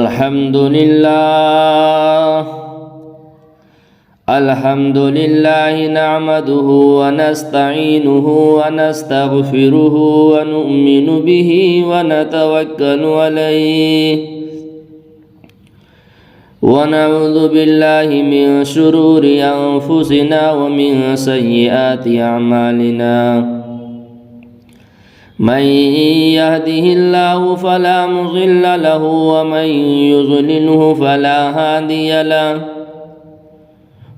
الحمد لله نحمده ونستعينه ونستغفره ونؤمن به ونتوكل عليه ونعوذ بالله من شرور أنفسنا ومن سيئات أعمالنا من يهده الله فلا مضل له ومن يضلله فلا هادي له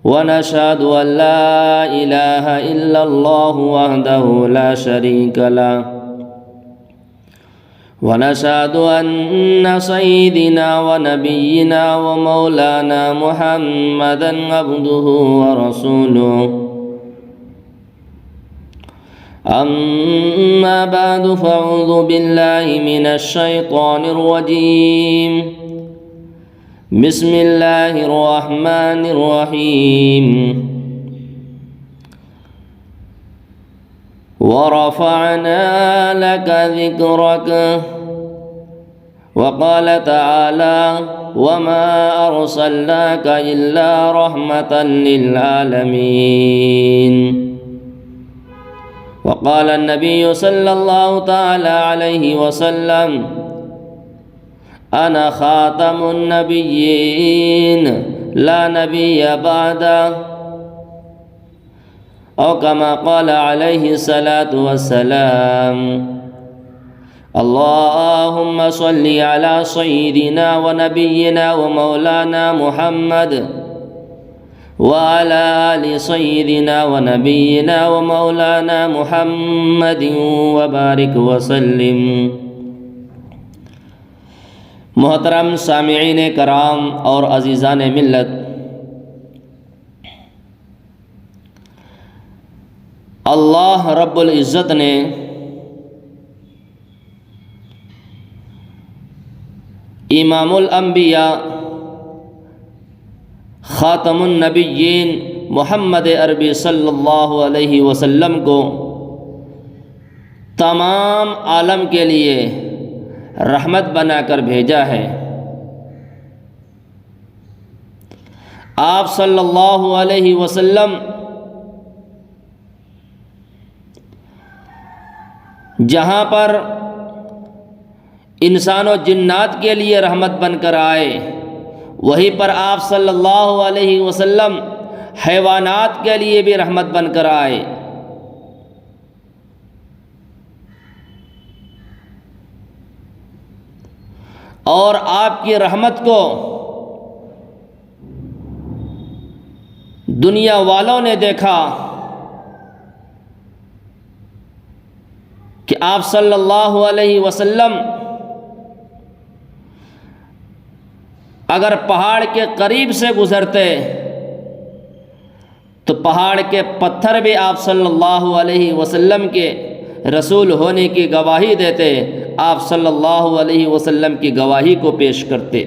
ونشهد أن لا إله إلا الله وحده لا شريك له ونشهد أن سيدنا ونبينا ومولانا محمدا عبده ورسوله أما بعد فأعوذ بالله من الشيطان الرجيم بسم الله الرحمن الرحيم ورفعنا لك ذكرك وقال تعالى وما أرسلناك إلا رحمة للعالمين وقال النبي صلى الله تعالى عليه وسلم أنا خاتم النبيين لا نبي بعده أو كما قال عليه الصلاة والسلام اللهم صل على سيدنا ونبينا ومولانا محمد وعلى آل سيدنا ونبينا ومولانا محمد وبارك وسلم۔ محترم سامعین کرام اور عزیزان ملت، اللہ رب العزت نے امام الانبیاء خاتم النبیین محمد عربی صلی اللہ علیہ وسلم کو تمام عالم کے لیے رحمت بنا کر بھیجا ہے۔ آپ صلی اللہ علیہ وسلم جہاں پر انسان و جنات کے لیے رحمت بن کر آئے، وہیں پر آپ صلی اللہ علیہ وسلم حیوانات کے لیے بھی رحمت بن کر آئے۔ اور آپ کی رحمت کو دنیا والوں نے دیکھا کہ آپ صلی اللہ علیہ وسلم اگر پہاڑ کے قریب سے گزرتے تو پہاڑ کے پتھر بھی آپ صلی اللہ علیہ وسلم کے رسول ہونے کی گواہی دیتے، آپ صلی اللہ علیہ وسلم کی گواہی کو پیش کرتے۔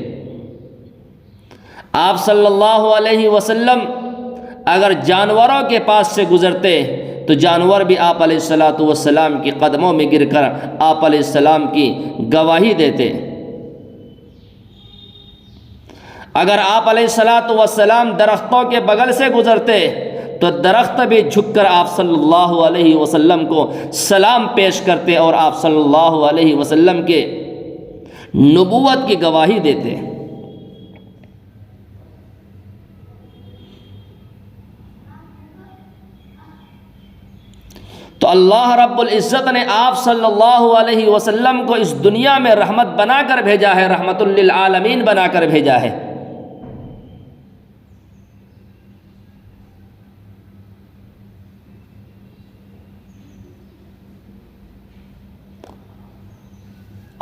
آپ صلی اللہ علیہ وسلم اگر جانوروں کے پاس سے گزرتے تو جانور بھی آپ علیہ السلام کی قدموں میں گر کر آپ علیہ السلام کی گواہی دیتے۔ اگر آپ علیہ السلام درختوں کے بغل سے گزرتے تو درخت بھی جھک کر آپ صلی اللہ علیہ وسلم کو سلام پیش کرتے اور آپ صلی اللہ علیہ وسلم کے نبوت کی گواہی دیتے۔ تو اللہ رب العزت نے آپ صلی اللہ علیہ وسلم کو اس دنیا میں رحمت بنا کر بھیجا ہے، رحمت للعالمین بنا کر بھیجا ہے۔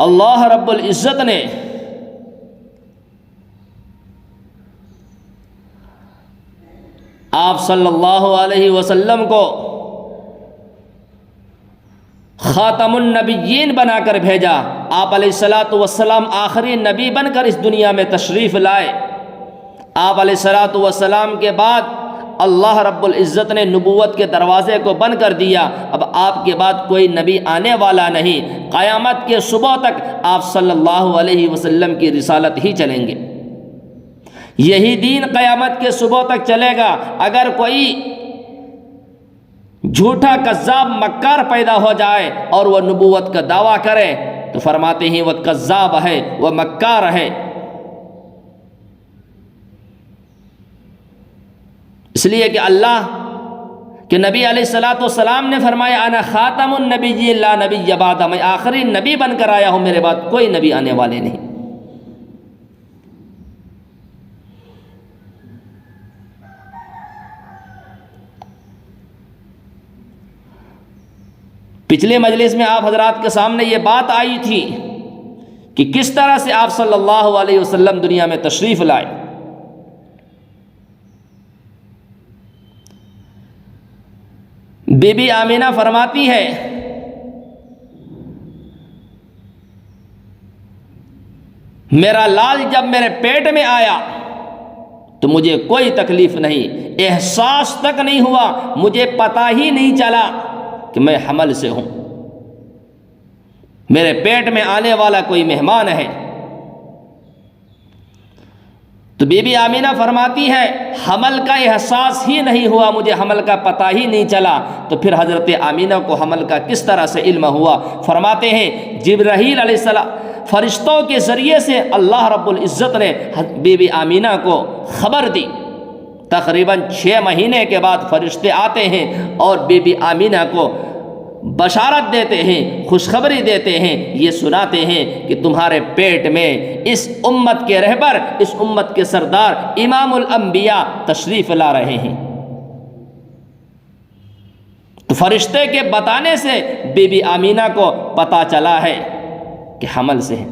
اللہ رب العزت نے آپ صلی اللہ علیہ وسلم کو خاتم النبیین بنا کر بھیجا۔ آپ علیہ السلام آخری نبی بن کر اس دنیا میں تشریف لائے۔ آپ علیہ السلام کے بعد اللہ رب العزت نے نبوت کے دروازے کو بند کر دیا، اب آپ کے بعد کوئی نبی آنے والا نہیں، قیامت کے صبح تک آپ صلی اللہ علیہ وسلم کی رسالت ہی چلیں گے، یہی دین قیامت کے صبح تک چلے گا۔ اگر کوئی جھوٹا کذاب مکار پیدا ہو جائے اور وہ نبوت کا دعویٰ کرے تو فرماتے ہیں وہ کذاب ہے، وہ مکار ہے۔ اس لیے کہ اللہ کہ نبی علیہ الصلوۃ والسلام نے فرمایا انا خاتم النبیین لا نبی بعد، میں آخری نبی بن کر آیا ہوں، میرے بعد کوئی نبی آنے والے نہیں۔ پچھلے مجلس میں آپ حضرات کے سامنے یہ بات آئی تھی کہ کس طرح سے آپ صلی اللہ علیہ وسلم دنیا میں تشریف لائے۔ بی بی آمینہ فرماتی ہے میرا لال جب میرے پیٹ میں آیا تو مجھے کوئی تکلیف نہیں، احساس تک نہیں ہوا، مجھے پتہ ہی نہیں چلا کہ میں حمل سے ہوں، میرے پیٹ میں آنے والا کوئی مہمان ہے۔ تو بی بی آمینہ فرماتی ہے حمل کا احساس ہی نہیں ہوا، مجھے حمل کا پتہ ہی نہیں چلا، تو پھر حضرت آمینہ کو حمل کا کس طرح سے علم ہوا؟ فرماتے ہیں جبرائیل علیہ السلام فرشتوں کے ذریعے سے اللہ رب العزت نے بی بی آمینہ کو خبر دی۔ تقریباً 6 مہینے کے بعد فرشتے آتے ہیں اور بی بی آمینہ کو بشارت دیتے ہیں، خوشخبری دیتے ہیں، یہ سناتے ہیں کہ تمہارے پیٹ میں اس امت کے رہبر، اس امت کے سردار امام الانبیاء تشریف لا رہے ہیں۔ تو فرشتے کے بتانے سے بی بی آمینہ کو پتہ چلا ہے کہ حمل سے ہے۔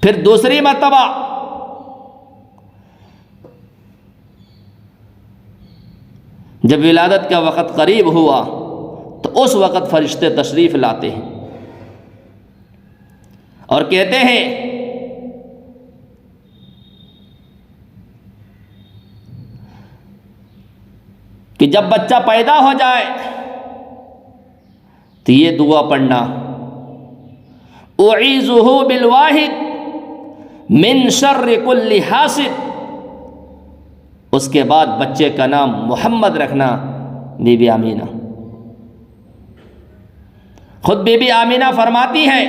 پھر دوسری مرتبہ جب ولادت کا وقت قریب ہوا تو اس وقت فرشتے تشریف لاتے ہیں اور کہتے ہیں کہ جب بچہ پیدا ہو جائے تو یہ دعا پڑھنا اعیذہ بالواحد من شر کل حاسد، اس کے بعد بچے کا نام محمد رکھنا۔ بی بی آمینہ خود بی بی آمینہ فرماتی ہے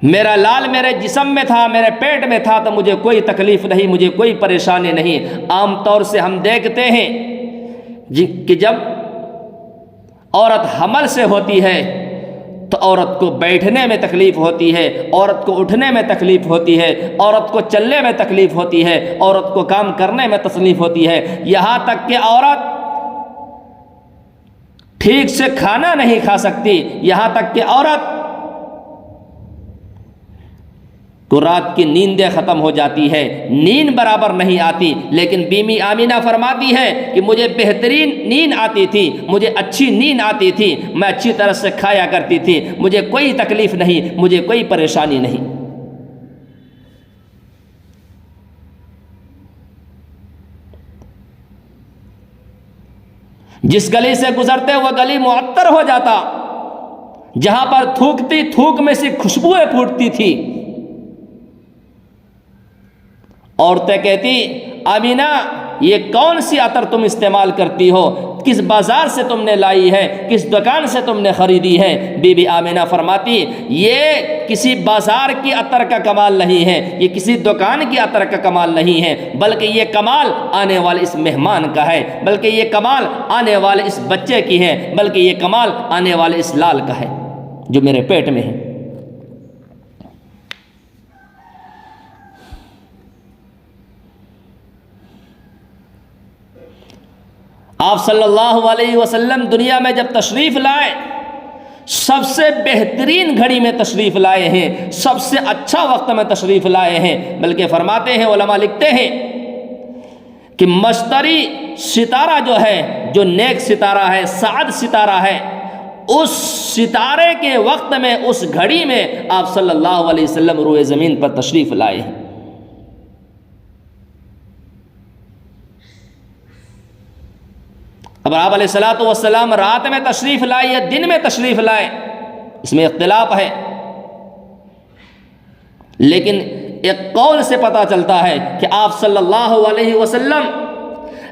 میرا لال میرے جسم میں تھا، میرے پیٹ میں تھا تو مجھے کوئی تکلیف نہیں، مجھے کوئی پریشانی نہیں۔ عام طور سے ہم دیکھتے ہیں کہ جب عورت حمل سے ہوتی ہے تو عورت کو بیٹھنے میں تکلیف ہوتی ہے، عورت کو اٹھنے میں تکلیف ہوتی ہے، عورت کو چلنے میں تکلیف ہوتی ہے، عورت کو کام کرنے میں تکلیف ہوتی ہے، یہاں تک کہ عورت ٹھیک سے کھانا نہیں کھا سکتی، یہاں تک کہ عورت کو رات کی نیندیں ختم ہو جاتی ہے، نیند برابر نہیں آتی۔ لیکن بی بی آمینہ فرماتی ہے کہ مجھے بہترین نیند آتی تھی، مجھے اچھی نیند آتی تھی، میں اچھی طرح سے کھایا کرتی تھی، مجھے کوئی تکلیف نہیں، مجھے کوئی پریشانی نہیں۔ جس گلی سے گزرتے وہ گلی معطر ہو جاتا، جہاں پر تھوکتی تھوک میں سے خوشبوئیں پھوٹتی تھی۔ عورتیں کہتی آمینہ یہ کون سی عطر تم استعمال کرتی ہو، کس بازار سے تم نے لائی ہے، کس دکان سے تم نے خریدی ہے؟ بی بی آمینہ فرماتی یہ کسی بازار کی عطر کا کمال نہیں ہے، یہ کسی دکان کی عطر کا کمال نہیں ہے، بلکہ یہ کمال آنے والے اس مہمان کا ہے، بلکہ یہ کمال آنے والے اس بچے کی ہے، بلکہ یہ کمال آنے والے اس لال کا ہے جو میرے پیٹ میں ہے۔ آپ صلی اللہ علیہ وسلم دنیا میں جب تشریف لائے سب سے بہترین گھڑی میں تشریف لائے ہیں، سب سے اچھا وقت میں تشریف لائے ہیں، بلکہ فرماتے ہیں علماء لکھتے ہیں کہ مشتری ستارہ جو ہے، جو نیک ستارہ ہے، سعد ستارہ ہے، اس ستارے کے وقت میں، اس گھڑی میں آپ صلی اللہ علیہ وسلم روئے زمین پر تشریف لائے ہیں۔ اب آپ علیہ الصلوۃ والسلام رات میں تشریف لائے یا دن میں تشریف لائے، اس میں اختلاف ہے، لیکن ایک قول سے پتہ چلتا ہے کہ آپ صلی اللہ علیہ وسلم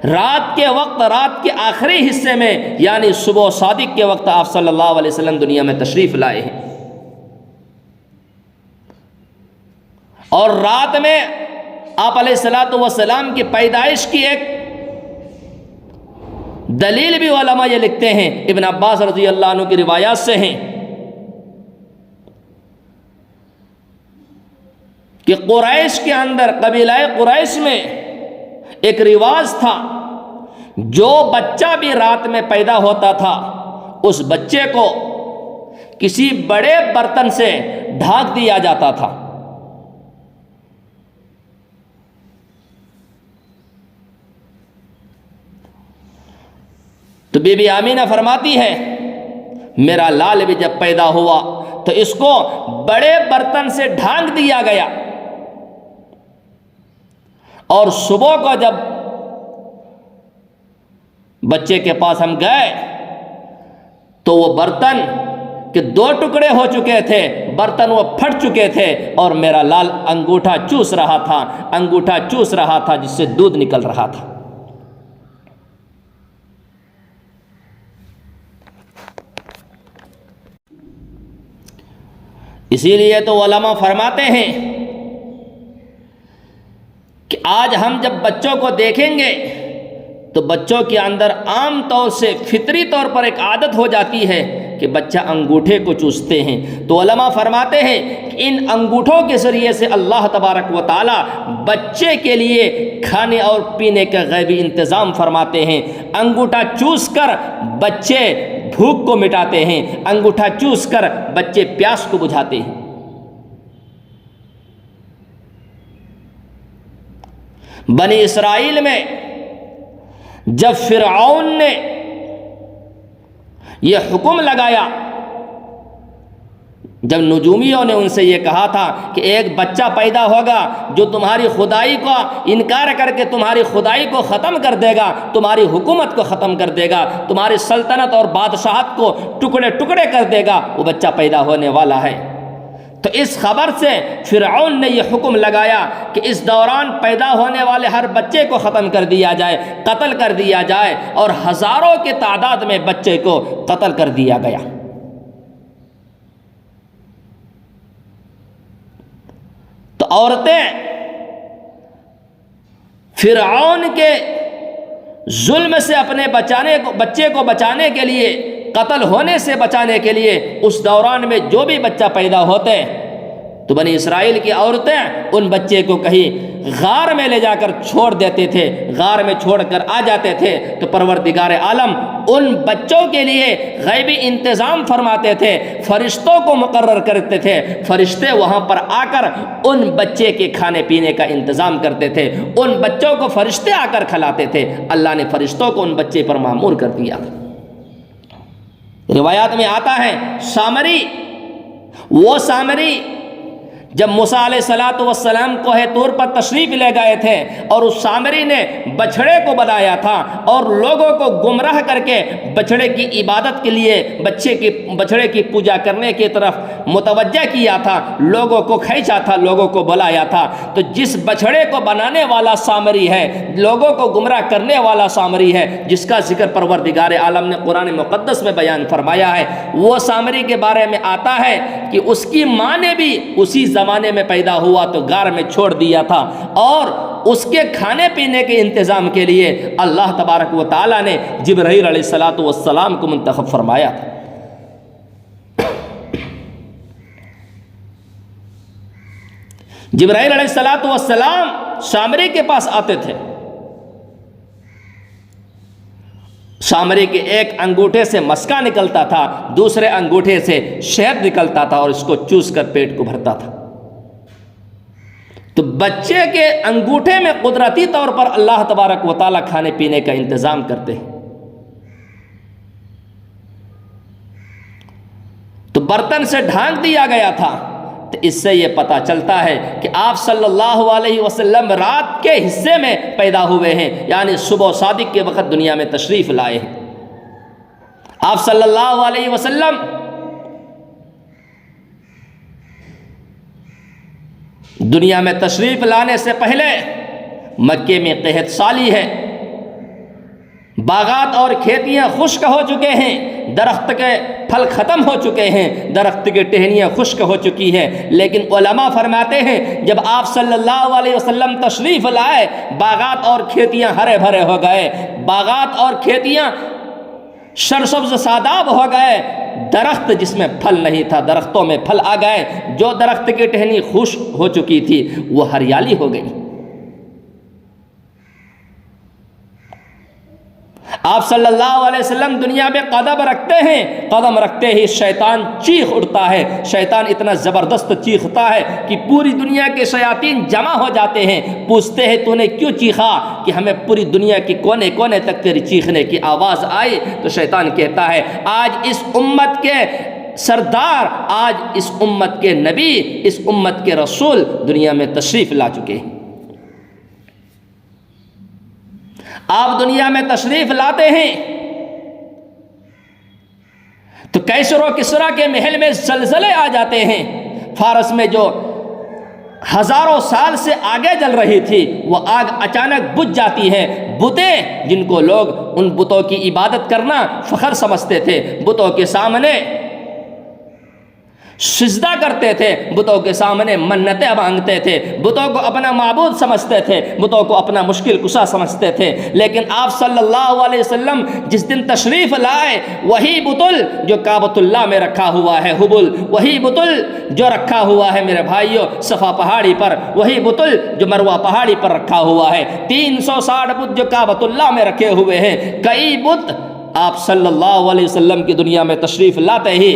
رات کے وقت، رات کے آخری حصے میں یعنی صبح صادق کے وقت آپ صلی اللہ علیہ وسلم دنیا میں تشریف لائے ہیں، اور رات میں آپ علیہ الصلوۃ والسلام کی پیدائش کی ایک دلیل بھی علماء یہ لکھتے ہیں، ابن عباس رضی اللہ عنہ کی روایات سے ہیں کہ قریش کے اندر، قبیلہ قریش میں ایک رواج تھا، جو بچہ بھی رات میں پیدا ہوتا تھا اس بچے کو کسی بڑے برتن سے ڈھانک دیا جاتا تھا۔ تو بی بی آمینہ فرماتی ہے میرا لال بھی جب پیدا ہوا تو اس کو بڑے برتن سے ڈھانک دیا گیا، اور صبح کو جب بچے کے پاس ہم گئے تو وہ برتن کے 2 ٹکڑے ہو چکے تھے، برتن وہ پھٹ چکے تھے، اور میرا لال انگوٹھا چوس رہا تھا جس سے دودھ نکل رہا تھا۔ اسی لیے تو علماء فرماتے ہیں کہ آج ہم جب بچوں کو دیکھیں گے تو بچوں کے اندر عام طور سے فطری طور پر ایک عادت ہو جاتی ہے کہ بچہ انگوٹھے کو چوستے ہیں، تو علماء فرماتے ہیں کہ ان انگوٹھوں کے ذریعے سے اللہ تبارک و تعالی بچے کے لیے کھانے اور پینے کا غیبی انتظام فرماتے ہیں۔ انگوٹھا چوس کر بچے بھوک کو مٹاتے ہیں، انگوٹھا چوس کر بچے پیاس کو بجھاتے ہیں۔ بنی اسرائیل میں جب فرعون نے یہ حکم لگایا، جب نجومیوں نے ان سے یہ کہا تھا کہ ایک بچہ پیدا ہوگا جو تمہاری خدائی کو انکار کر کے تمہاری خدائی کو ختم کر دے گا، تمہاری حکومت کو ختم کر دے گا، تمہاری سلطنت اور بادشاہت کو ٹکڑے ٹکڑے کر دے گا، وہ بچہ پیدا ہونے والا ہے۔ تو اس خبر سے فرعون نے یہ حکم لگایا کہ اس دوران پیدا ہونے والے ہر بچے کو ختم کر دیا جائے، قتل کر دیا جائے، اور ہزاروں کی تعداد میں بچے کو قتل کر دیا گیا۔ تو عورتیں فرعون کے ظلم سے اپنے بچے کو بچانے کے لیے، قتل ہونے سے بچانے کے لیے، اس دوران میں جو بھی بچہ پیدا ہوتے تو بنی اسرائیل کی عورتیں ان بچے کو کہیں غار میں لے جا کر چھوڑ دیتے تھے، غار میں چھوڑ کر آ جاتے تھے، تو پروردگار عالم ان بچوں کے لیے غیبی انتظام فرماتے تھے، فرشتوں کو مقرر کرتے تھے، فرشتے وہاں پر آ کر ان بچے کے کھانے پینے کا انتظام کرتے تھے، ان بچوں کو فرشتے آ کر کھلاتے تھے۔ اللہ نے فرشتوں کو ان بچے پر مامور کر دیا تھا۔ روایات میں آتا ہے سامری جب موسیٰ علیہ الصلوۃ والسلام کوہ طور پر تشریف لے گئے تھے اور اس سامری نے بچھڑے کو بنایا تھا اور لوگوں کو گمراہ کر کے بچھڑے کی عبادت کے لیے بچھڑے کی پوجا کرنے کی طرف متوجہ کیا تھا، لوگوں کو کھینچا تھا، لوگوں کو بلایا تھا، تو جس بچھڑے کو بنانے والا سامری ہے، لوگوں کو گمراہ کرنے والا سامری ہے، جس کا ذکر پروردگار عالم نے قرآن مقدس میں بیان فرمایا ہے، وہ سامری کے بارے میں آتا ہے کہ اس کی ماں نے بھی اسی زمانے میں پیدا ہوا تو غار میں چھوڑ دیا تھا، اور اس کے کھانے پینے کے انتظام کے لیے اللہ تبارک و تعالی نے جبرائیل علیہ الصلوۃ والسلام کو منتخب فرمایا تھا۔ جبرائیل علیہ الصلوۃ والسلام سامری کے پاس آتے تھے، سامری کے ایک انگوٹھے سے مسکا نکلتا تھا، دوسرے انگوٹھے سے شہد نکلتا تھا اور اس کو چوس کر پیٹ کو بھرتا تھا۔ تو بچے کے انگوٹھے میں قدرتی طور پر اللہ تبارک و تعالی کھانے پینے کا انتظام کرتے ہیں۔ تو برتن سے ڈھانک دیا گیا تھا، تو اس سے یہ پتہ چلتا ہے کہ آپ صلی اللہ علیہ وسلم رات کے حصے میں پیدا ہوئے ہیں، یعنی صبح صادق کے وقت دنیا میں تشریف لائے ہیں۔ آپ صلی اللہ علیہ وسلم دنیا میں تشریف لانے سے پہلے مکے میں قحط سالی ہے، باغات اور کھیتیاں خشک ہو چکے ہیں، درخت کے پھل ختم ہو چکے ہیں، درخت کی ٹہنیاں خشک ہو چکی ہیں، لیکن علماء فرماتے ہیں جب آپ صلی اللہ علیہ وسلم تشریف لائے باغات اور کھیتیاں ہرے بھرے ہو گئے، باغات اور کھیتیاں سرسبز شاداب ہو گئے، درخت جس میں پھل نہیں تھا درختوں میں پھل آ گئے، جو درخت کی ٹہنی خشک ہو چکی تھی وہ ہریالی ہو گئی۔ آپ صلی اللہ علیہ وسلم دنیا میں قدم رکھتے ہیں، قدم رکھتے ہی شیطان چیخ اٹھتا ہے، شیطان اتنا زبردست چیختا ہے کہ پوری دنیا کے شیاطین جمع ہو جاتے ہیں، پوچھتے ہیں تو نے کیوں چیخا؟ کہ ہمیں پوری دنیا کے کونے کونے تک تیری چیخنے کی آواز آئی۔ تو شیطان کہتا ہے آج اس امت کے سردار، آج اس امت کے نبی، اس امت کے رسول دنیا میں تشریف لا چکے ہیں، آپ دنیا میں تشریف لاتے ہیں تو کیسر و کسریٰ کے محل میں زلزلے آ جاتے ہیں، فارس میں جو ہزاروں سال سے آگے جل رہی تھی وہ آگ اچانک بجھ جاتی ہے، بتیں جن کو لوگ ان بتوں کی عبادت کرنا فخر سمجھتے تھے، بتوں کے سامنے سجدہ کرتے تھے، بتوں کے سامنے منتیں مانگتے تھے، بتوں کو اپنا معبود سمجھتے تھے، بتوں کو اپنا مشکل کشا سمجھتے تھے، لیکن آپ صلی اللہ علیہ وسلم جس دن تشریف لائے وہی بتل جو کعبۃ اللہ میں رکھا ہوا ہے حبل، وہی بتل جو رکھا ہوا ہے میرے بھائیوں صفا پہاڑی پر، وہی بتل جو مروہ پہاڑی پر رکھا ہوا ہے، 360 بت جو کعبۃ اللہ میں رکھے ہوئے ہیں، کئی بت آپ صلی اللہ علیہ وسلم کی دنیا میں تشریف لاتے ہی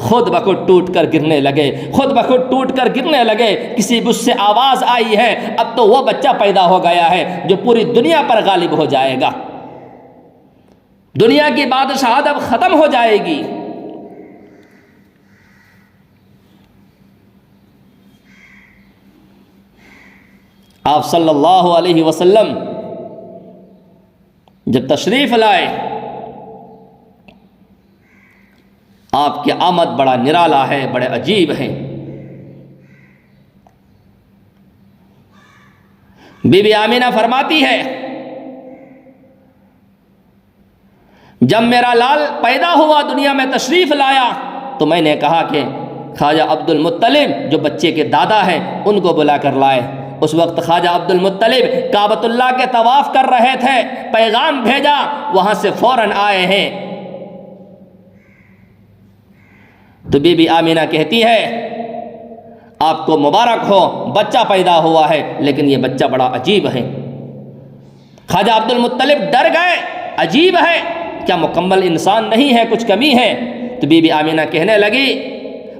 خود بخود ٹوٹ کر گرنے لگے، خود بخود ٹوٹ کر گرنے لگے۔ کسی بت سے آواز آئی ہے اب تو وہ بچہ پیدا ہو گیا ہے جو پوری دنیا پر غالب ہو جائے گا، دنیا کی بادشاہت اب ختم ہو جائے گی۔ آپ صلی اللہ علیہ وسلم جب تشریف لائے آپ کی آمد بڑا نرالا ہے، بڑے عجیب ہیں۔ بی بی آمینہ فرماتی ہے جب میرا لال پیدا ہوا دنیا میں تشریف لایا تو میں نے کہا کہ خواجہ عبد المطلب جو بچے کے دادا ہیں ان کو بلا کر لائے۔ اس وقت خواجہ عبد المطلب کعبۃ اللہ کے طواف کر رہے تھے، پیغام بھیجا، وہاں سے فوراً آئے ہیں۔ تو بی بی آمینہ کہتی ہے آپ کو مبارک ہو، بچہ پیدا ہوا ہے، لیکن یہ بچہ بڑا عجیب ہے۔ خواجہ عبد المطلب ڈر گئے، عجیب ہے، کیا مکمل انسان نہیں ہے، کچھ کمی ہے؟ تو بی بی آمینہ کہنے لگی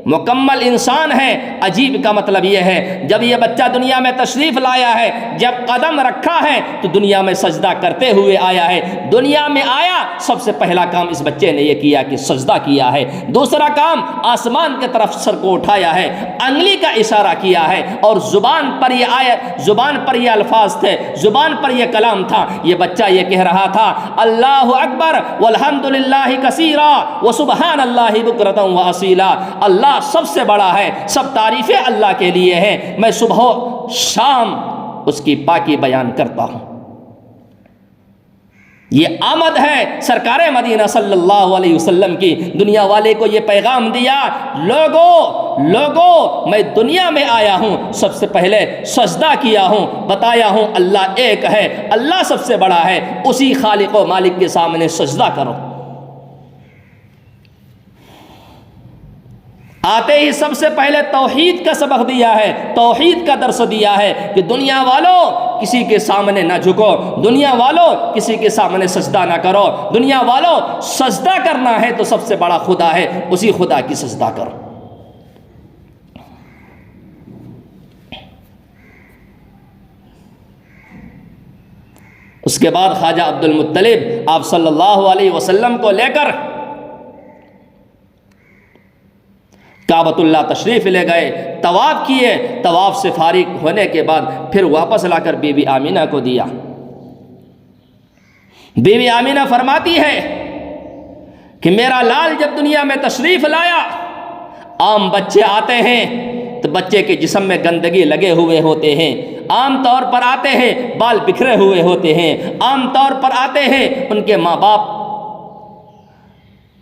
مکمل انسان ہے، عجیب کا مطلب یہ ہے جب یہ بچہ دنیا میں تشریف لایا ہے، جب قدم رکھا ہے تو دنیا میں سجدہ کرتے ہوئے آیا ہے، دنیا میں آیا سب سے پہلا کام اس بچے نے یہ کیا کہ سجدہ کیا ہے، دوسرا کام آسمان کی طرف سر کو اٹھایا ہے، انگلی کا اشارہ کیا ہے، اور زبان پر یہ آیت، زبان پر یہ الفاظ تھے، زبان پر یہ کلام تھا، یہ بچہ یہ کہہ رہا تھا اللہ اکبر والحمد للہ کثیرا وسبحان اللہ بکرۃ واصیلا، اللہ سب سے بڑا ہے، سب تعریفیں اللہ کے لیے ہیں، میں صبح و شام اس کی پاکی بیان کرتا ہوں۔ یہ آمد ہے سرکار مدینہ صلی اللہ علیہ وسلم کی، دنیا والے کو یہ پیغام دیا لوگوں میں دنیا میں آیا ہوں، سب سے پہلے سجدہ کیا ہوں، بتایا ہوں اللہ ایک ہے، اللہ سب سے بڑا ہے، اسی خالق و مالک کے سامنے سجدہ کرو۔ آتے ہی سب سے پہلے توحید کا سبق دیا ہے، توحید کا درس دیا ہے کہ دنیا والوں کسی کے سامنے نہ جھکو، دنیا والوں کسی کے سامنے سجدہ نہ کرو، دنیا والوں سجدہ کرنا ہے تو سب سے بڑا خدا ہے، اسی خدا کی سجدہ کرو۔ اس کے بعد خواجہ عبد المطلب آپ صلی اللہ علیہ وسلم کو لے کر کعبۃ اللہ تشریف لے گئے، طواف کیے، طواف سے فارغ ہونے کے بعد پھر واپس لا کر بی بی آمینہ کو دیا۔ بی بی آمینہ فرماتی ہے کہ میرا لال جب دنیا میں تشریف لایا، عام بچے آتے ہیں تو بچے کے جسم میں گندگی لگے ہوئے ہوتے ہیں، عام طور پر آتے ہیں بال بکھرے ہوئے ہوتے ہیں، عام طور پر آتے ہیں ان کے ماں باپ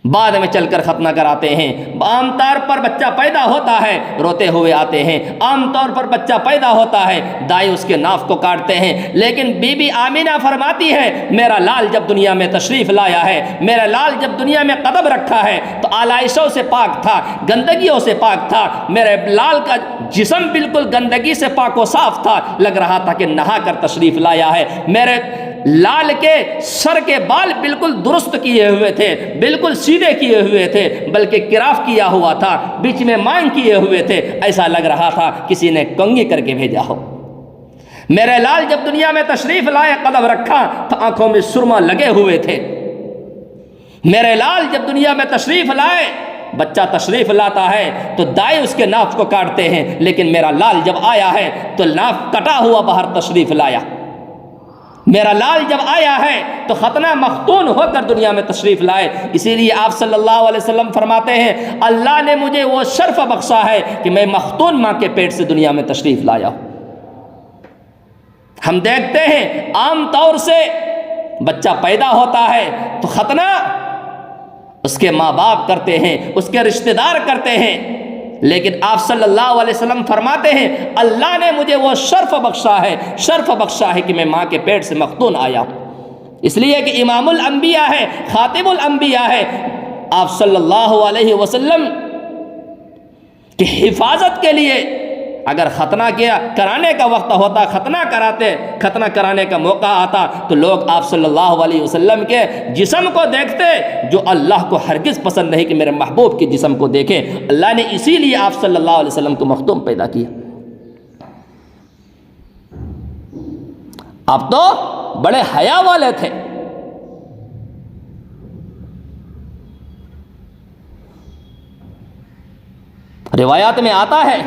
بعد میں چل کر ختنہ کراتے ہیں، عام طور پر بچہ پیدا ہوتا ہے روتے ہوئے آتے ہیں، عام طور پر بچہ پیدا ہوتا ہے دائی اس کے ناف کو کاٹتے ہیں، لیکن بی بی آمینہ فرماتی ہے میرا لال جب دنیا میں تشریف لایا ہے، میرا لال جب دنیا میں قدم رکھا ہے تو آلائشوں سے پاک تھا، گندگیوں سے پاک تھا، میرے لال کا جسم بالکل گندگی سے پاک و صاف تھا، لگ رہا تھا کہ نہا کر تشریف لایا ہے، میرے لال کے سر کے بال بالکل درست کیے ہوئے تھے، بالکل سیدھے کیے ہوئے تھے، بلکہ کراف کیا ہوا تھا، بیچ میں مائن کیے ہوئے تھے، ایسا لگ رہا تھا کسی نے کنگھی کر کے بھیجا ہو۔ میرے لال جب دنیا میں تشریف لائے قدم رکھا تو آنکھوں میں سرما لگے ہوئے تھے۔ میرے لال جب دنیا میں تشریف لائے، بچہ تشریف لاتا ہے تو دائی اس کے ناف کو کاٹتے ہیں، لیکن میرا لال جب آیا ہے تو ناف کٹا ہوا باہر تشریف لایا۔ میرا لال جب آیا ہے تو ختنہ مختون ہو کر دنیا میں تشریف لائے، اسی لیے آپ صلی اللہ علیہ وسلم فرماتے ہیں اللہ نے مجھے وہ شرف بخشا ہے کہ میں مختون ماں کے پیٹ سے دنیا میں تشریف لایا ہوں۔ ہم دیکھتے ہیں عام طور سے بچہ پیدا ہوتا ہے تو ختنہ اس کے ماں باپ کرتے ہیں، اس کے رشتہ دار کرتے ہیں، لیکن آپ صلی اللہ علیہ وسلم فرماتے ہیں اللہ نے مجھے وہ شرف بخشا ہے کہ میں ماں کے پیٹ سے مختون آیا ہوں، اس لیے کہ امام الانبیاء ہے، خاتم الانبیاء ہے۔ آپ صلی اللہ علیہ وسلم کی حفاظت کے لیے اگر ختنہ کرانے کا وقت ہوتا، ختنہ کرانے کا موقع آتا تو لوگ آپ صلی اللہ علیہ وسلم کے جسم کو دیکھتے، جو اللہ کو ہرگز پسند نہیں کہ میرے محبوب کے جسم کو دیکھیں۔ اللہ نے اسی لیے آپ صلی اللہ علیہ وسلم کو مختوم پیدا کیا۔ آپ تو بڑے حیا والے تھے۔ روایات میں آتا ہے،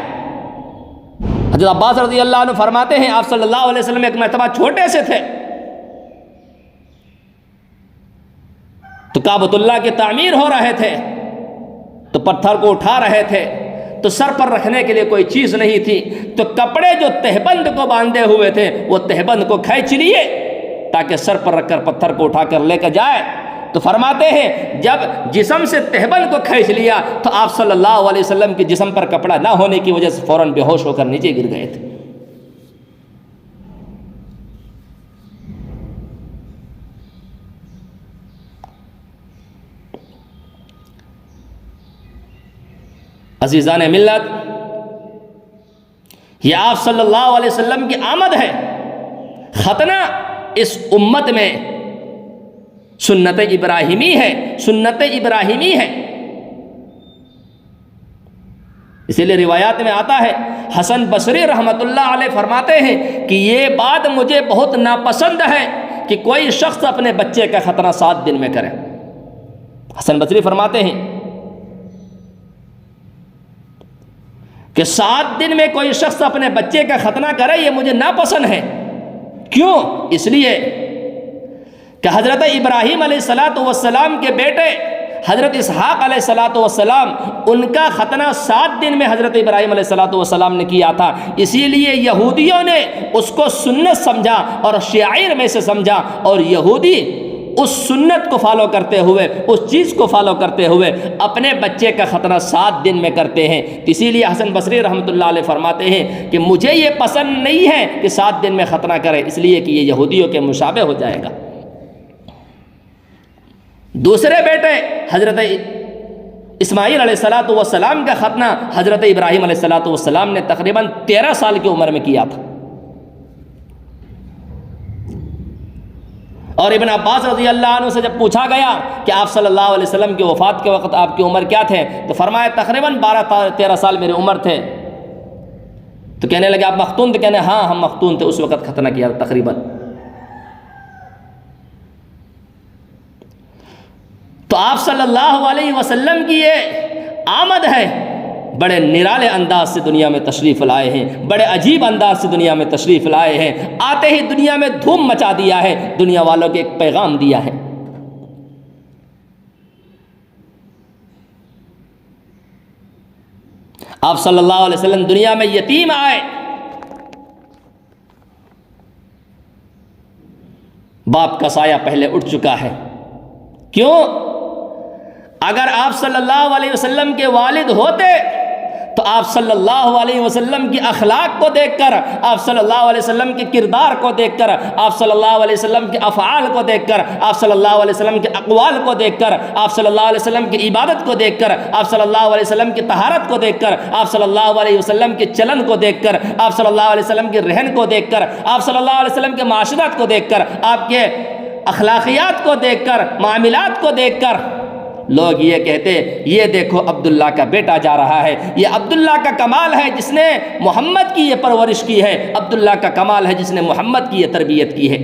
حضرت عباس رضی اللہ عنہ فرماتے ہیں آپ صلی اللہ علیہ وسلم ایک مرتبہ چھوٹے سے تھے تو کعبۃ اللہ کی تعمیر ہو رہے تھے، تو پتھر کو اٹھا رہے تھے تو سر پر رکھنے کے لیے کوئی چیز نہیں تھی، تو کپڑے جو تہبند کو باندھے ہوئے تھے وہ تہبند کو کھینچ لیے تاکہ سر پر رکھ کر پتھر کو اٹھا کر لے کر جائے۔ تو فرماتے ہیں جب جسم سے تہبند کو کھینچ لیا تو آپ صلی اللہ علیہ وسلم کے جسم پر کپڑا نہ ہونے کی وجہ سے فوراً بے ہوش ہو کر نیچے گر گئے تھے۔ عزیزان ملت، یہ آپ صلی اللہ علیہ وسلم کی آمد ہے۔ ختنہ اس امت میں سنت ابراہیمی ہے، اسی لیے روایات میں آتا ہے حسن بصری رحمۃ اللہ علیہ فرماتے ہیں کہ یہ بات مجھے بہت ناپسند ہے کہ کوئی شخص اپنے بچے کا ختنہ 7 دن میں کرے۔ حسن بصری فرماتے ہیں کہ 7 دن میں کوئی شخص اپنے بچے کا ختنہ کرے، یہ مجھے ناپسند ہے۔ کیوں؟ اس لیے کہ حضرت ابراہیم علیہ السلام کے بیٹے حضرت اسحاق علیہ السلام ان کا ختنہ 7 دن میں حضرت ابراہیم علیہ السلام نے کیا تھا، اسی لیے یہودیوں نے اس کو سنت سمجھا اور شعائر میں سے سمجھا، اور یہودی اس سنت کو فالو کرتے ہوئے، اس چیز کو فالو کرتے ہوئے اپنے بچے کا ختنہ 7 دن میں کرتے ہیں۔ اسی لیے حسن بصری رحمۃ اللہ علیہ فرماتے ہیں کہ مجھے یہ پسند نہیں ہے کہ 7 دن میں ختنہ کرے، اس لیے کہ یہ یہودیوں کے مشابہ ہو جائے گا۔ دوسرے بیٹے حضرت اسماعیل علیہ السلام کا ختنہ حضرت ابراہیم علیہ السلام نے تقریباً 13 سال کی عمر میں کیا تھا۔ اور ابن عباس رضی اللہ عنہ سے جب پوچھا گیا کہ آپ صلی اللہ علیہ وسلم کی وفات کے وقت آپ کی عمر کیا تھے تو فرمایا تقریباً 12-13 سال میری عمر تھے۔ تو کہنے لگے آپ مختون تھے؟ کہنے ہاں ہم مختون تھے، اس وقت ختنہ کیا تھا تقریباً۔ تو آپ صلی اللہ علیہ وسلم کی یہ آمد ہے، بڑے نرالے انداز سے دنیا میں تشریف لائے ہیں، بڑے عجیب انداز سے دنیا میں تشریف لائے ہیں، آتے ہی دنیا میں دھوم مچا دیا ہے، دنیا والوں کے ایک پیغام دیا ہے۔ آپ صلی اللہ علیہ وسلم دنیا میں یتیم آئے، باپ کا سایہ پہلے اٹھ چکا ہے۔ کیوں؟ اگر آپ صلی اللہ علیہ وسلم کے والد ہوتے تو آپ صلی اللہ علیہ وسلم کی اخلاق کو دیکھ کر، آپ صلی اللہ علیہ وسلم کے کردار کو دیکھ کر، آپ صلی اللہ علیہ وسلم کے افعال کو دیکھ کر، آپ صلی اللہ علیہ وسلم کے اقوال کو دیکھ کر، آپ صلی اللہ علیہ وسلم کی عبادت کو دیکھ کر، آپ صلی اللہ علیہ وسلم کی طہارت کو دیکھ کر، آپ صلی اللہ علیہ وسلم کے چلن کو دیکھ کر، آپ صلی اللہ علیہ وسلم کے رہن کو دیکھ کر، آپ صلی اللہ علیہ وسلم کے معاشرت کو دیکھ کر، آپ کے اخلاقیات کو دیکھ کر، معاملات کو دیکھ کر لوگ یہ کہتے یہ دیکھو عبداللہ کا بیٹا جا رہا ہے، یہ عبداللہ کا کمال ہے جس نے محمد کی یہ پرورش کی ہے، عبداللہ کا کمال ہے جس نے محمد کی یہ تربیت کی ہے۔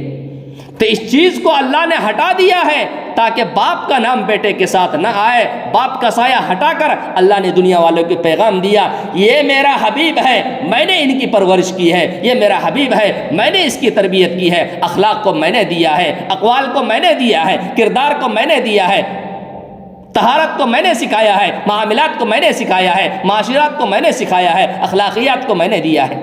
تو اس چیز کو اللہ نے ہٹا دیا ہے تاکہ باپ کا نام بیٹے کے ساتھ نہ آئے۔ باپ کا سایہ ہٹا کر اللہ نے دنیا والوں کو پیغام دیا، یہ میرا حبیب ہے، میں نے ان کی پرورش کی ہے، یہ میرا حبیب ہے، میں نے اس کی تربیت کی ہے، اخلاق کو میں نے دیا ہے، اقوال کو میں نے دیا ہے، کردار کو میں نے دیا ہے، طہارت کو میں نے سکھایا ہے، معاملات کو میں نے سکھایا ہے، معاشرات کو میں نے سکھایا ہے، اخلاقیات کو میں نے دیا ہے۔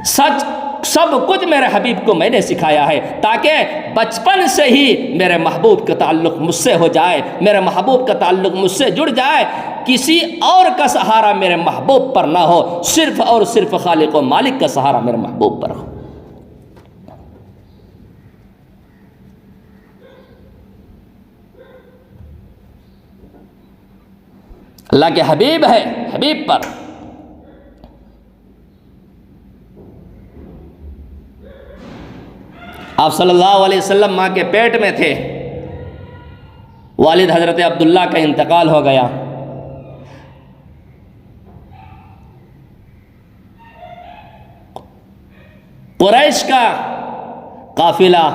سب کچھ میرے حبیب کو میں نے سکھایا ہے تاکہ بچپن سے ہی میرے محبوب کا تعلق مجھ سے ہو جائے، میرے محبوب کا تعلق مجھ سے جڑ جائے، کسی اور کا سہارا میرے محبوب پر نہ ہو، صرف اور صرف خالق و مالک کا سہارا میرے محبوب پر ہو۔ اللہ کے حبیب ہے، حبیب پر آپ صلی اللہ علیہ وسلم ماں کے پیٹ میں تھے، والد حضرت عبداللہ کا انتقال ہو گیا، قریش کا قافلہ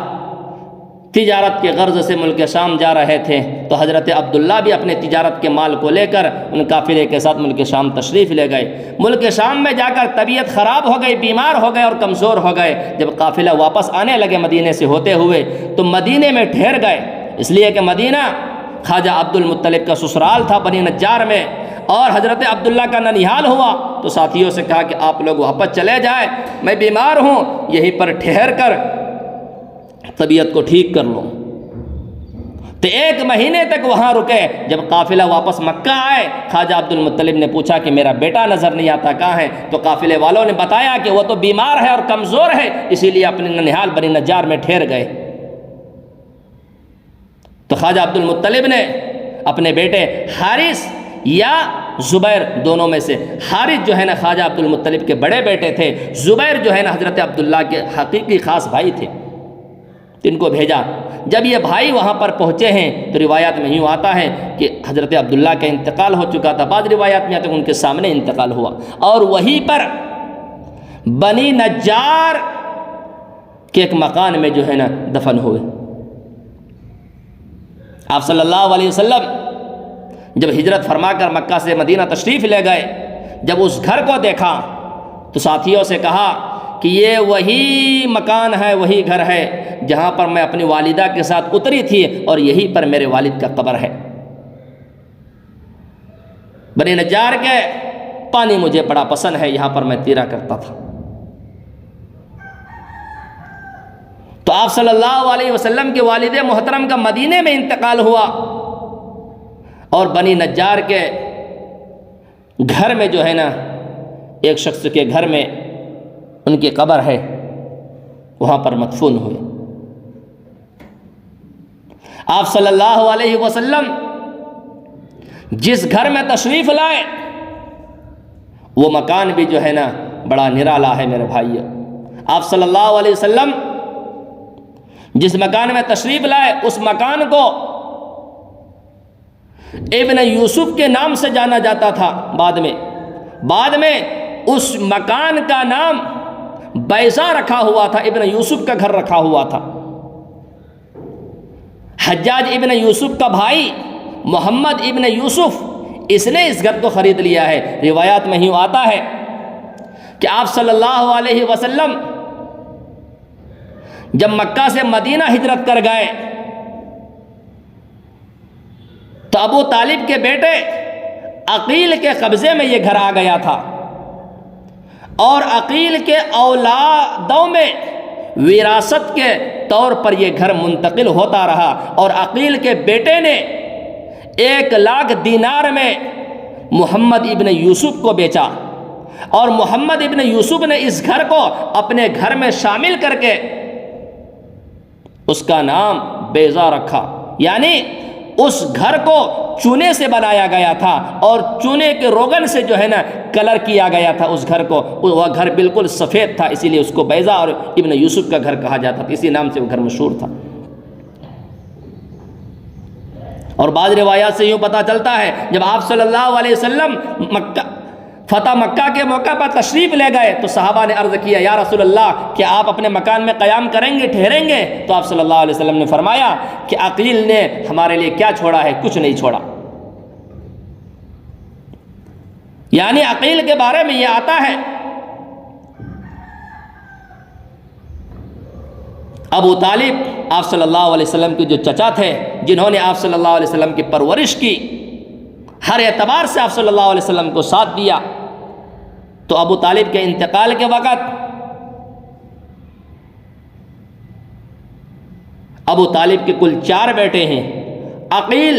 تجارت کے غرض سے ملک شام جا رہے تھے، تو حضرت عبداللہ بھی اپنے تجارت کے مال کو لے کر ان قافلے کے ساتھ ملک شام تشریف لے گئے۔ ملک شام میں جا کر طبیعت خراب ہو گئی، بیمار ہو گئے اور کمزور ہو گئے۔ جب قافلہ واپس آنے لگے مدینے سے ہوتے ہوئے تو مدینے میں ٹھہر گئے، اس لیے کہ مدینہ خواجہ عبد المطلب کا سسرال تھا بنی نجار میں، اور حضرت عبداللہ کا ننیحال ہوا۔ تو ساتھیوں سے کہا کہ آپ لوگ واپس چلے جائیں، میں بیمار ہوں، یہیں پر ٹھہر کر طبیعت کو ٹھیک کر لو۔ تو 1 مہینے تک وہاں رکے۔ جب قافلہ واپس مکہ آئے، خواجہ عبد المطلب نے پوچھا کہ میرا بیٹا نظر نہیں آتا، کہاں ہے؟ تو قافلے والوں نے بتایا کہ وہ تو بیمار ہے اور کمزور ہے، اسی لیے اپنے ننیحال بنی نجار میں ٹھہر گئے۔ تو خواجہ عبد المطلب نے اپنے بیٹے حارث یا زبیر، دونوں میں سے حارث جو ہے نا خواجہ عبد المطلب کے بڑے بیٹے تھے، زبیر جو ہے نا حضرت عبداللہ کے حقیقی خاص بھائی تھے، ان کو بھیجا۔ جب یہ بھائی وہاں پر پہنچے ہیں تو روایات میں یوں آتا ہے کہ حضرت عبداللہ کا انتقال ہو چکا تھا، بعض روایات میں آتا ہے ان کے سامنے انتقال ہوا، اور وہیں پر بنی نجار کے ایک مکان میں جو ہے نا دفن ہوئے۔ آپ صلی اللہ علیہ وسلم جب ہجرت فرما کر مکہ سے مدینہ تشریف لے گئے، جب اس گھر کو دیکھا تو ساتھیوں سے کہا کہ یہ وہی مکان ہے، وہی گھر ہے جہاں پر میں اپنی والدہ کے ساتھ اتری تھی، اور یہی پر میرے والد کا قبر ہے۔ بنی نجار کے پانی مجھے بڑا پسند ہے، یہاں پر میں تیرا کرتا تھا۔ تو آپ صلی اللہ علیہ وسلم کے والد محترم کا مدینے میں انتقال ہوا، اور بنی نجار کے گھر میں جو ہے نا ایک شخص کے گھر میں ان کی قبر ہے، وہاں پر مدفون ہوئے۔ آپ صلی اللہ علیہ وسلم جس گھر میں تشریف لائے وہ مکان بھی جو ہے نا بڑا نرالا ہے میرے بھائیو۔ آپ صلی اللہ علیہ وسلم جس مکان میں تشریف لائے اس مکان کو ابن یوسف کے نام سے جانا جاتا تھا، بعد میں اس مکان کا نام بیضا رکھا ہوا تھا، ابن یوسف کا گھر رکھا ہوا تھا۔ حجاج ابن یوسف کا بھائی محمد ابن یوسف، اس نے اس گھر کو خرید لیا ہے۔ روایات میں ہی آتا ہے کہ آپ صلی اللہ علیہ وسلم جب مکہ سے مدینہ ہجرت کر گئے تو ابو طالب کے بیٹے عقیل کے قبضے میں یہ گھر آ گیا تھا، اور عقیل کے اولادوں میں وراثت کے طور پر یہ گھر منتقل ہوتا رہا، اور عقیل کے بیٹے نے 1,00,000 دینار میں محمد ابن یوسف کو بیچا، اور محمد ابن یوسف نے اس گھر کو اپنے گھر میں شامل کر کے اس کا نام بیضا رکھا، یعنی اس گھر کو چونے سے بنایا گیا تھا، اور چونے کے روغن سے جو ہے نا کلر کیا گیا تھا اس گھر کو، وہ گھر بالکل سفید تھا، اسی لیے اس کو بیضا اور ابن یوسف کا گھر کہا جاتا تھا، اسی نام سے وہ گھر مشہور تھا۔ اور بعض روایات سے یوں پتہ چلتا ہے جب آپ صلی اللہ علیہ وسلم فتح مکہ کے موقع پر تشریف لے گئے تو صحابہ نے عرض کیا یا رسول اللہ کہ آپ اپنے مکان میں قیام کریں گے، ٹھہریں گے؟ تو آپ صلی اللہ علیہ وسلم نے فرمایا کہ عقیل نے ہمارے لیے کیا چھوڑا ہے؟ کچھ نہیں چھوڑا۔ یعنی عقیل کے بارے میں یہ آتا ہے، ابو طالب آپ صلی اللہ علیہ وسلم کے جو چچا تھے، جنہوں نے آپ صلی اللہ علیہ وسلم کی پرورش کی، ہر اعتبار سے آپ صلی اللہ علیہ وسلم کو ساتھ دیا، تو ابو طالب کے انتقال کے وقت ابو طالب کے کل 4 بیٹے ہیں، عقیل،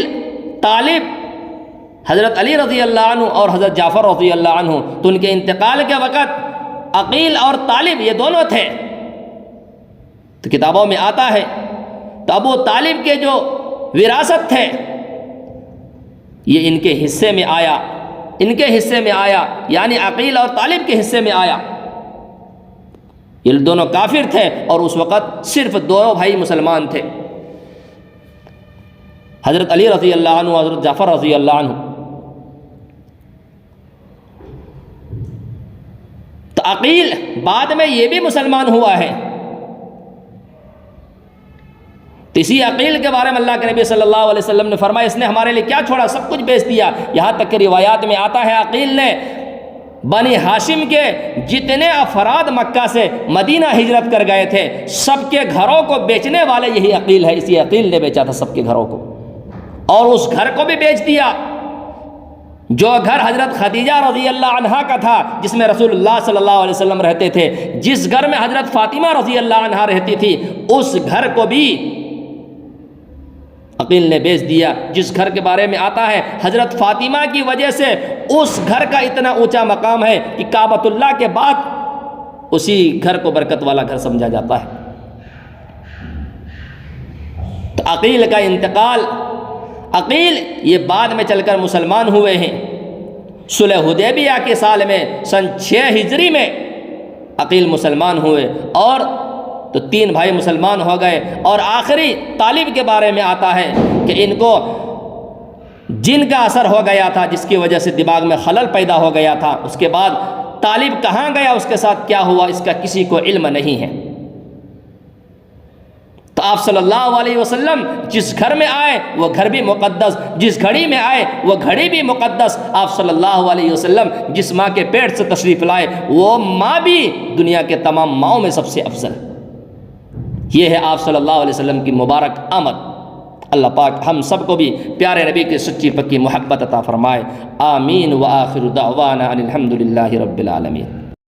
طالب، حضرت علی رضی اللہ عنہ اور حضرت جعفر رضی اللہ عنہ، تو ان کے انتقال کے وقت عقیل اور طالب یہ دونوں تھے۔ تو کتابوں میں آتا ہے تو ابو طالب کے جو وراثت تھے یہ ان کے حصے میں آیا، ان کے حصے میں آیا، یعنی عقیل اور طالب کے حصے میں آیا۔ یہ دونوں کافر تھے اور اس وقت صرف 2 بھائی مسلمان تھے، حضرت علی رضی اللہ عنہ، حضرت جعفر رضی اللہ عنہ۔ تو عقیل بعد میں یہ بھی مسلمان ہوا ہے، تو اسی عقیل کے بارے میں اللہ کے نبی صلی اللہ علیہ وسلم نے فرمایا اس نے ہمارے لیے کیا چھوڑا؟ سب کچھ بیچ دیا۔ یہاں تک کہ روایات میں آتا ہے عقیل نے بنی ہاشم کے جتنے افراد مکہ سے مدینہ ہجرت کر گئے تھے سب کے گھروں کو بیچنے والے یہی عقیل ہے، اسی عقیل نے بیچا تھا سب کے گھروں کو، اور اس گھر کو بھی بیچ دیا جو گھر حضرت خدیجہ رضی اللہ عنہا کا تھا، جس میں رسول اللہ صلی اللہ علیہ وسلم رہتے تھے، جس گھر میں حضرت فاطمہ رضی اللہ عنہا رہتی تھی، اس گھر کو بھی عقیل نے بیچ دیا، جس گھر کے بارے میں آتا ہے حضرت فاطمہ کی وجہ سے اس گھر کا اتنا اونچا مقام ہے کہ کعبۃ اللہ کے بعد اسی گھر کو برکت والا گھر سمجھا جاتا ہے۔ تو عقیل کا انتقال، عقیل یہ بعد میں چل کر مسلمان ہوئے ہیں، صلح حدیبیہ کے سال میں سن 6 ہجری میں عقیل مسلمان ہوئے، اور تو 3 بھائی مسلمان ہو گئے، اور آخری طالب کے بارے میں آتا ہے کہ ان کو جن کا اثر ہو گیا تھا جس کی وجہ سے دماغ میں خلل پیدا ہو گیا تھا، اس کے بعد طالب کہاں گیا، اس کے ساتھ کیا ہوا، اس کا کسی کو علم نہیں ہے۔ تو آپ صلی اللہ علیہ وسلم جس گھر میں آئے وہ گھر بھی مقدس، جس گھڑی میں آئے وہ گھڑی بھی مقدس، آپ صلی اللہ علیہ وسلم جس ماں کے پیٹ سے تشریف لائے وہ ماں بھی دنیا کے تمام ماؤں میں سب سے افضل۔ یہ ہے آپ صلی اللہ علیہ وسلم کی مبارک آمد۔ اللہ پاک ہم سب کو بھی پیارے نبی کی سچی پکی محبت عطا فرمائے، آمین۔ وآخر دعوانا ان الحمد للہ رب العالمین۔